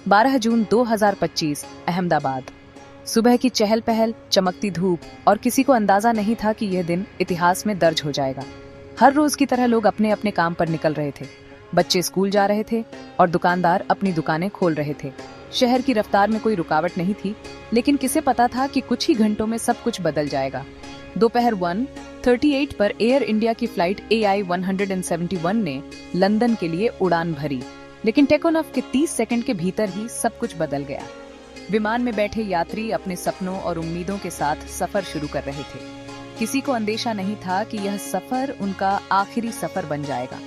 12 जून 2025, अहमदाबाद। सुबह की चहल पहल, चमकती धूप और किसी को अंदाजा नहीं था कि यह दिन इतिहास में दर्ज हो जाएगा। हर रोज की तरह लोग अपने अपने काम पर निकल रहे थे। बच्चे स्कूल जा रहे थे और दुकानदार अपनी दुकानें खोल रहे थे। शहर की रफ्तार में कोई रुकावट नहीं थी, लेकिन किसे पता था कि कुछ ही घंटों में सब कुछ बदल जाएगा। दोपहर 1:38 पर एयर इंडिया की फ्लाइट AI 171 ने लंदन के लिए उड़ान भरी, लेकिन टेकोऑफ के 30 सेकंड के भीतर ही सब कुछ बदल गया। विमान में बैठे यात्री अपने सपनों और उम्मीदों के साथ सफर शुरू कर रहे थे। किसी को अंदेशा नहीं था कि यह सफर उनका आखिरी सफर बन जाएगा।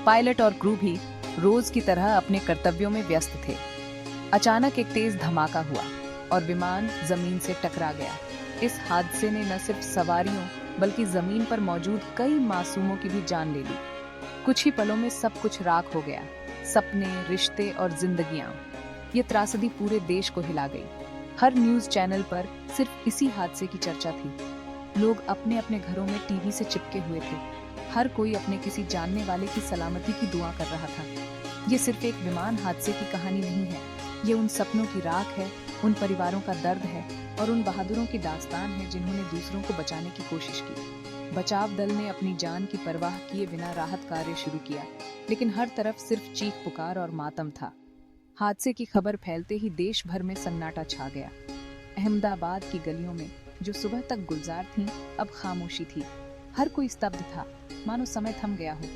पायलट और क्रू भी रोज की तरह अपने कर्तव्यों में व्यस्त थे। अचानक एक तेज धमाका हुआ और विमान जमीन से टकरा गया। इस हादसे ने न सिर्फ सवारियों बल्कि जमीन पर मौजूद कई मासूमों की भी जान ले ली। कुछ ही पलों में सब कुछ राख हो गया। सपने, रिश्ते और जिंदगियां। ये त्रासदी पूरे देश को हिला गई। हर न्यूज चैनल पर सिर्फ इसी हादसे की चर्चा थी। लोग अपने अपने घरों में टीवी से चिपके हुए थे। हर कोई अपने किसी जानने वाले की सलामती की दुआ कर रहा था। ये सिर्फ एक विमान हादसे की कहानी नहीं है, ये उन सपनों की राख है, उन परिवारों का दर्द है और उन बहादुरों की दास्तान है जिन्होंने दूसरों को बचाने की कोशिश की। बचाव दल ने अपनी जान की परवाह किए बिना राहत कार्य शुरू किया, लेकिन हर तरफ सिर्फ चीख पुकार और मातम था। हादसे की खबर फैलते ही देश भर में सन्नाटा छा गया। अहमदाबाद की गलियों में जो सुबह तक गुलजार थीं, अब खामोशी थी। हर कोई स्तब्ध था, मानो समय थम गया हो।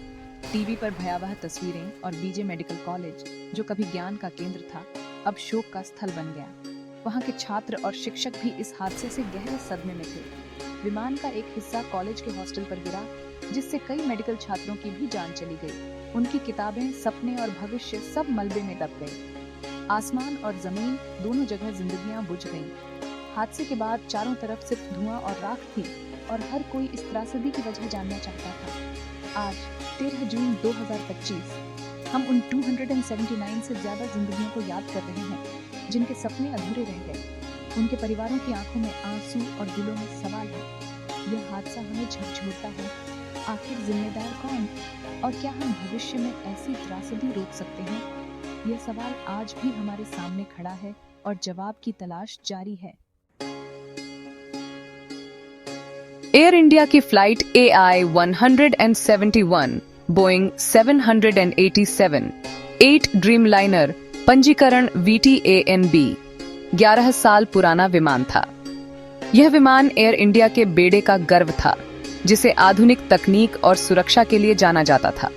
टीवी पर भयावह तस्वीरें और बीजे मेडिकल कॉलेज, जो कभी ज्ञान का केंद्र था, अब शोक का स्थल बन गया। वहाँ के छात्र और शिक्षक भी इस हादसे से गहरे सदमे में थे। विमान का एक हिस्सा कॉलेज के हॉस्टल पर गिरा, जिससे कई मेडिकल छात्रों की भी जान चली गई। उनकी किताबें, सपने और भविष्य सब मलबे में दब गए। आसमान और जमीन दोनों जगह जिंदगियां बुझ गईं। हादसे के बाद चारों तरफ सिर्फ धुआं और राख थी और हर कोई इस त्रासदी की वजह जानना चाहता था। आज 13 जून 2025 हम उन 279 से ज्यादा जिंदगियों को याद कर रहे हैं जिनके सपने अधूरे रह गए। उनके परिवारों की आंखों में आंसू और दिलों में सवाल है। यह हादसा हमें झकझोरता है, आखिर जिम्मेदार कौन और क्या हम भविष्य में ऐसी त्रासदी रोक सकते हैं? यह सवाल आज भी हमारे सामने खड़ा है और जवाब की तलाश जारी है। एयर इंडिया की फ्लाइट AI 171, बोइंग 787, 8 ड्रीमलाइनर, पंजीकरण VTANB, 11 साल पुराना विमान था। यह विमान एयर इंडिया के बेड़े का गर्व था, जिसे आधुनिक तकनीक और सुरक्षा के लिए जाना जाता था।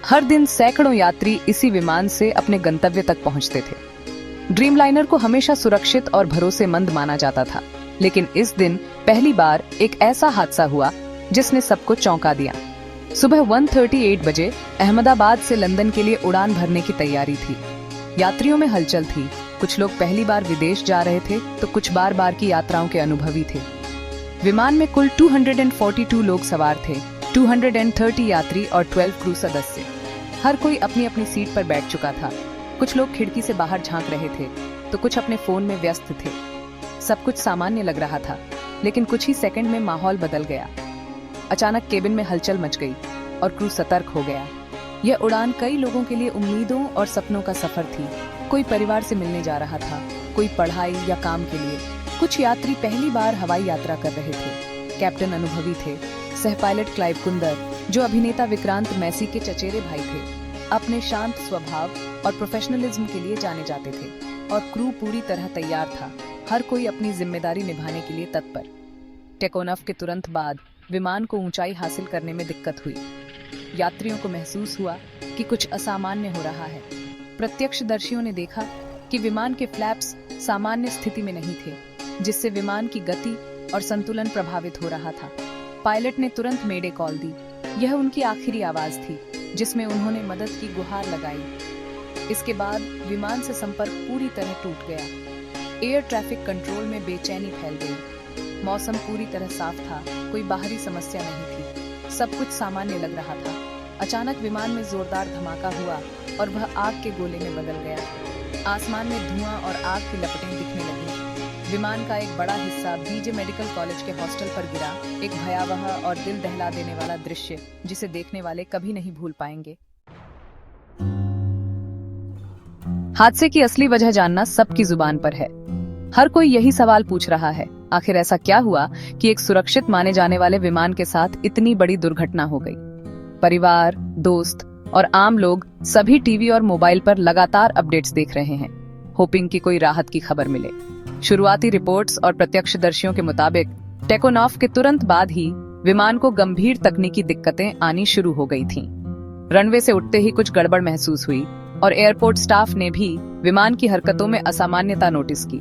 हर दिन सैकड़ों यात्री इसी विमान से अपने गंतव्य तक पहुंचते थे। ड्रीमलाइनर को हमेशा सुरक्षित और भरोसेमंद माना जाता था, लेकिन इस दिन पहली बार एक ऐसा हादसा हुआ जिसने सबको चौंका दिया। सुबह 1:38 बजे अहमदाबाद से लंदन के लिए उड़ान भरने की तैयारी थी। यात्रियों में हलचल थी। कुछ लोग पहली बार विदेश जा रहे थे तो कुछ बार की यात्राओं के अनुभवी थे। विमान में कुल 242 लोग सवार थे, 230 यात्री और 12 क्रू सदस्य। हर कोई अपनी अपनी सीट पर बैठ चुका था। कुछ लोग खिड़की से बाहर झांक रहे थे तो कुछ अपने फोन में व्यस्त थे। सब कुछ सामान्य लग रहा था, लेकिन कुछ ही सेकंड में माहौल बदल गया। अचानक केबिन में हलचल मच गई और क्रू सतर्क हो गया। यह उड़ान कई लोगों के लिए उम्मीदों और सपनों का सफर थी। कोई परिवार से मिलने जा रहा था, कोई पढ़ाई या काम के लिए। कुछ यात्री पहली बार हवाई यात्रा कर रहे थे। कैप्टन अनुभवी थे, सह पायलट क्लाइव कुंदर, जो अभिनेता विक्रांत मैसी के चचेरे भाई थे, अपने शांत स्वभाव और प्रोफेशनलिज्म के लिए जाने जाते थे। और क्रू पूरी तरह तैयार था, हर कोई अपनी जिम्मेदारी निभाने के लिए तत्पर। टेकोऑफ के तुरंत बाद विमान को ऊंचाई हासिल करने में दिक्कत हुई। यात्रियों को महसूस हुआ कि कुछ असामान्य हो रहा है। प्रत्यक्षदर्शियों ने देखा कि विमान के फ्लैप्स सामान्य स्थिति में नहीं थे, जिससे विमान की गति और संतुलन प्रभावित हो रहा था। पायलट ने तुरंत मेडे कॉल दी। यह उनकी आखिरी आवाज थी, जिसमें उन्होंने मदद की गुहार लगाई। इसके बाद विमान से संपर्क पूरी तरह टूट गया। एयर ट्रैफिक कंट्रोल में बेचैनी फैल गई। मौसम पूरी तरह साफ था, कोई बाहरी समस्या नहीं थी, सब कुछ सामान्य लग रहा था। अचानक विमान में जोरदार धमाका हुआ और वह आग के गोले में बदल गया। आसमान में धुआं और आग की लपटें दिखने लगी। विमान का एक बड़ा हिस्सा बीजे मेडिकल कॉलेज के हॉस्टल पर गिरा, एक भयावह और दिल दहला देने वाला दृश्य जिसे देखने वाले कभी नहीं भूल पाएंगे। हादसे की असली वजह जानना सबकी जुबान पर है। हर कोई यही सवाल पूछ रहा है, आखिर ऐसा क्या हुआ कि एक सुरक्षित माने जाने वाले विमान के साथ इतनी बड़ी दुर्घटना हो गई। परिवार, दोस्त और आम लोग सभी टीवी और मोबाइल पर लगातार अपडेट्स देख रहे हैं, होपिंग कि कोई राहत की खबर मिले। शुरुआती रिपोर्ट्स और प्रत्यक्षदर्शियों के मुताबिक टेक ऑफ के तुरंत बाद ही विमान को गंभीर तकनीकी दिक्कतें आनी शुरू हो गई थीं। रनवे से उठते ही कुछ गड़बड़ महसूस हुई और एयरपोर्ट स्टाफ ने भी विमान की हरकतों में असामान्यता नोटिस की।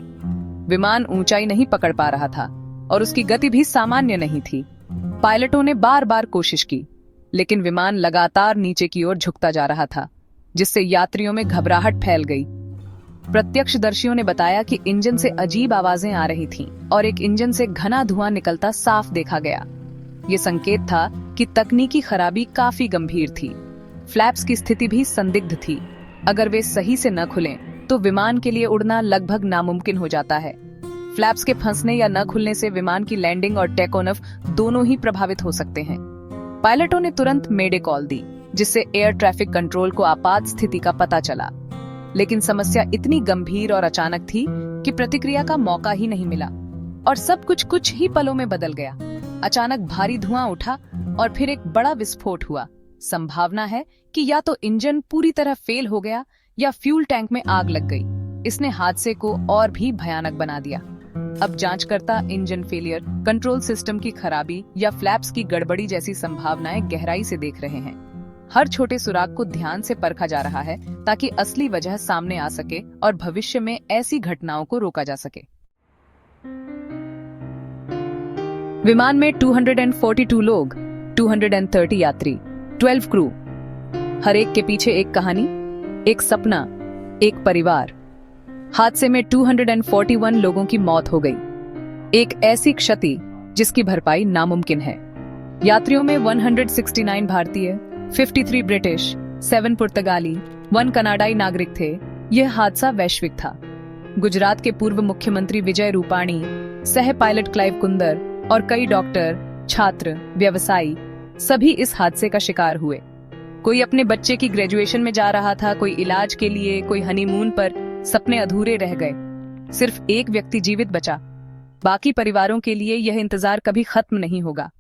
विमान ऊंचाई नहीं पकड़ पा रहा था और उसकी गति भी सामान्य नहीं थी। पायलटों ने बार बार कोशिश की, लेकिन विमान लगातार नीचे की ओर झुकता जा रहा था, जिससे यात्रियों में घबराहट फैल गई। प्रत्यक्षदर्शियों ने बताया कि इंजन से अजीब आवाजें आ रही थीं और एक इंजन से घना धुआं निकलता साफ देखा गया। ये संकेत था कि तकनीकी खराबी काफी गंभीर थी। फ्लैप्स की स्थिति भी संदिग्ध थी। अगर वे सही से न खुलें, तो विमान के लिए उड़ना लगभग नामुमकिन हो जाता है। फ्लैप्स के फंसने या न खुलने से विमान की लैंडिंग और टेक ऑफ दोनों ही प्रभावित हो सकते हैं। पायलटों ने तुरंत मेडे कॉल दी, जिससे एयर ट्रैफिक कंट्रोल को आपात स्थिति का पता चला। लेकिन समस्या इतनी गंभीर और अचानक थी कि प्रतिक्रिया का मौका ही नहीं मिला और सब कुछ ही पलों में बदल गया। अचानक भारी धुआं उठा और फिर एक बड़ा विस्फोट हुआ। संभावना है कि या तो इंजन पूरी तरह फेल हो गया या फ्यूल टैंक में आग लग गई। इसने हादसे को और भी भयानक बना दिया। अब जांचकर्ता इंजन फेलियर, कंट्रोल सिस्टम की खराबी या फ्लैप्स की गड़बड़ी जैसी संभावनाएं गहराई से देख रहे हैं। हर छोटे सुराग को ध्यान से परखा जा रहा है ताकि असली वजह सामने आ सके और भविष्य में ऐसी घटनाओं को रोका जा सके। विमान में 242 लोग, 230 यात्री, 12 क्रू। हर एक के पीछे एक कहानी, एक सपना, एक परिवार। हादसे में 241 लोगों की मौत हो गई, एक ऐसी क्षति जिसकी भरपाई नामुमकिन है। यात्रियों में 169 भारतीय, 53 ब्रिटिश, 7 पुर्तगाली, 1 कनाडाई नागरिक थे। यह हादसा वैश्विक था। गुजरात के पूर्व मुख्यमंत्री विजय रूपाणी, सह पायलट क्लाइव कुंदर और कई डॉक्टर, छात्र, व्यवसायी सभी इस हादसे का शिकार हुए। कोई अपने बच्चे की ग्रेजुएशन में जा रहा था, कोई इलाज के लिए, कोई हनीमून पर। सपने अधूरे रह गए। सिर्फ एक व्यक्ति जीवित बचा। बाकी परिवारों के लिए यह इंतजार कभी खत्म नहीं होगा।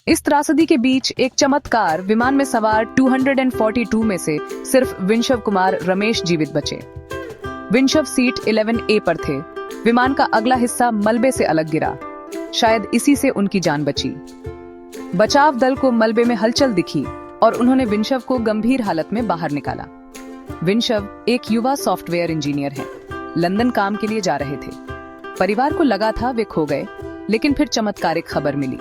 इस त्रासदी के बीच एक चमत्कार, विमान में सवार 242 में से सिर्फ विंशव कुमार रमेश जीवित बचे। विंशव सीट 11A पर थे। विमान का अगला हिस्सा मलबे से अलग गिरा। शायद इसी से उनकी जान बची। बचाव दल को मलबे में हलचल दिखी और उन्होंने विंशव को गंभीर हालत में बाहर निकाला। विंशव एक युवा सॉफ्टवेयर इंजीनियर हैं। लंदन काम के लिए जा रहे थे। परिवार को लगा था वे खो गए, लेकिन फिर चमत्कारिक खबर मिली।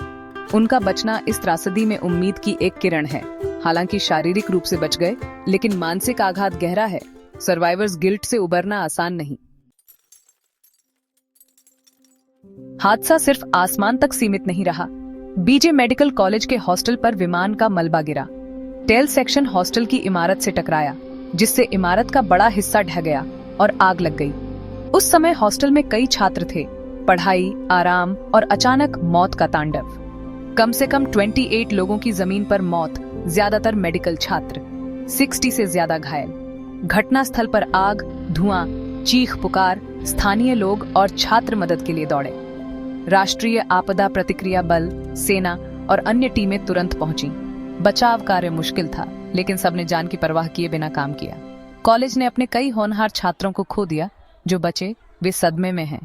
उनका बचना इस त्रासदी में उम्मीद की एक किरण है। हालांकि शारीरिक रूप से बच गए, लेकिन मानसिक आघात गहरा है। सर्वाइवर्स गिल्ट से उबरना आसान नहीं। हादसा सिर्फ आसमान तक सीमित नहीं रहा। बीजे मेडिकल कॉलेज के हॉस्टल पर विमान का मलबा गिरा। टेल सेक्शन हॉस्टल की इमारत से टकराया, जिससे इमारत का बड़ा हिस्सा ढह गया और आग लग गई। उस समय हॉस्टल में कई छात्र थे। पढ़ाई, आराम और अचानक मौत का तांडव। कम से कम 28 लोगों की जमीन पर मौत, ज्यादातर मेडिकल छात्र, 60 से ज्यादा घायल। घटनास्थल पर आग, धुआं, चीख पुकार, स्थानीय लोग और छात्र मदद के लिए दौड़े। राष्ट्रीय आपदा प्रतिक्रिया बल, सेना और अन्य टीमें तुरंत पहुंची। बचाव कार्य मुश्किल था, लेकिन सबने जान की परवाह किए बिना काम किया। कॉलेज ने अपने कई होनहार छात्रों को खो दिया। जो बचे वे सदमे में हैं।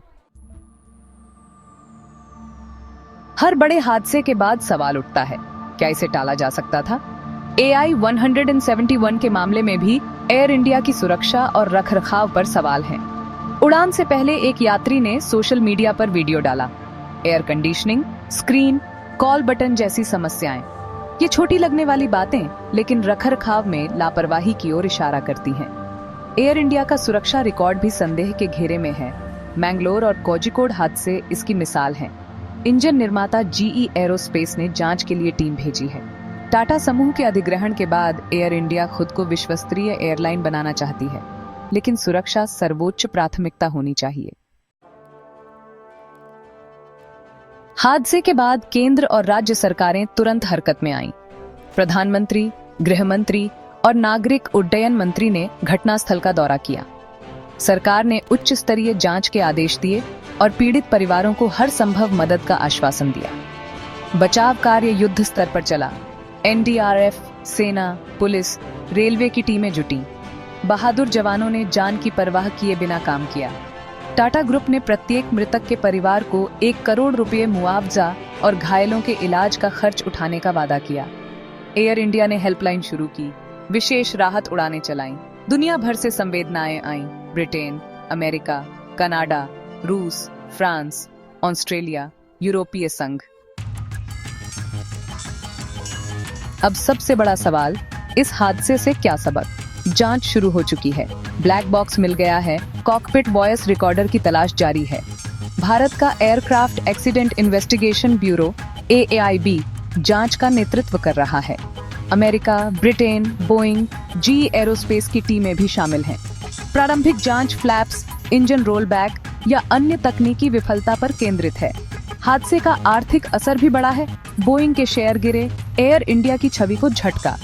हर बड़े हादसे के बाद सवाल उठता है, क्या इसे टाला जा सकता था? AI-171 के मामले में भी एयर इंडिया की सुरक्षा और रखरखाव पर सवाल हैं। उड़ान से पहले एक यात्री ने सोशल मीडिया पर वीडियो डाला। Air conditioning, screen, call button जैसी समस्याएं। ये छोटी लगने वाली बातें, लेकिन रखरखाव में लापरवाही की ओर इशारा करती हैं। एयर इंडिया का सुरक्षा रिकॉर्ड भी संदेह के घेरे में है। मैंगलोर और कोझिकोड हादसे इसकी मिसाल हैं। इंजन निर्माता GE एरोस्पेस ने जांच के लिए टीम भेजी है। टाटा समूह के अधिग्रहण के बाद एयर इंडिया खुद को विश्वस्तरीय एयरलाइन बनाना चाहती है, लेकिन सुरक्षा सर्वोच्च प्राथमिकता होनी चाहिए। हादसे के बाद केंद्र और राज्य सरकारें तुरंत हरकत में आईं। प्रधानमंत्री, गृह मंत्री और नागरिक उड्डयन मंत्री ने घटनास्थल का दौरा किया। सरकार ने उच्च स्तरीय जांच के आदेश दिए और पीड़ित परिवारों को हर संभव मदद का आश्वासन दिया। बचाव कार्य युद्ध स्तर पर चला। एनडीआरएफ, सेना, पुलिस, रेलवे की टीमें जुटी। बहादुर जवानों ने जान की परवाह किए बिना काम किया। टाटा ग्रुप ने प्रत्येक मृतक के परिवार को 1 करोड़ रुपए मुआवजा और घायलों के इलाज का खर्च उठाने का वादा किया। एयर इंडिया ने हेल्पलाइन शुरू की, विशेष राहत उड़ानें चलाईं। दुनिया भर से संवेदनाएं आईं। ब्रिटेन, अमेरिका, कनाडा, रूस, फ्रांस, ऑस्ट्रेलिया, यूरोपीय संघ। अब सबसे बड़ा सवाल, इस हादसे से क्या सबक? जांच शुरू हो चुकी है। ब्लैक बॉक्स मिल गया है। कॉकपिट वॉइस रिकॉर्डर की तलाश जारी है। भारत का aircraft accident investigation bureau AAIB जांच का नेतृत्व कर रहा है। America, Britain, Boeing, GE aerospace की टीमें भी शामिल हैं। प्रारंभिक जांच फ्लैप्स, इंजन रोलबैक या अन्य तकनीकी विफलता पर केंद्रित है। हादसे का आर्थिक असर भी बड़ा है। बोइंग के शेयर गिरे, एयर इंडिया की छवि को झटका।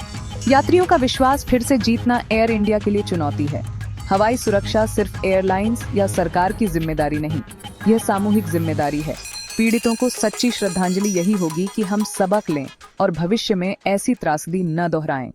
यात्रियों का विश्वास फिर से जीतना एयर इंडिया के लिए चुनौती है। हवाई सुरक्षा सिर्फ एयरलाइंस या सरकार की जिम्मेदारी नहीं, यह सामूहिक जिम्मेदारी है। पीड़ितों को सच्ची श्रद्धांजलि यही होगी कि हम सबक लें और भविष्य में ऐसी त्रासदी न दोहराएं।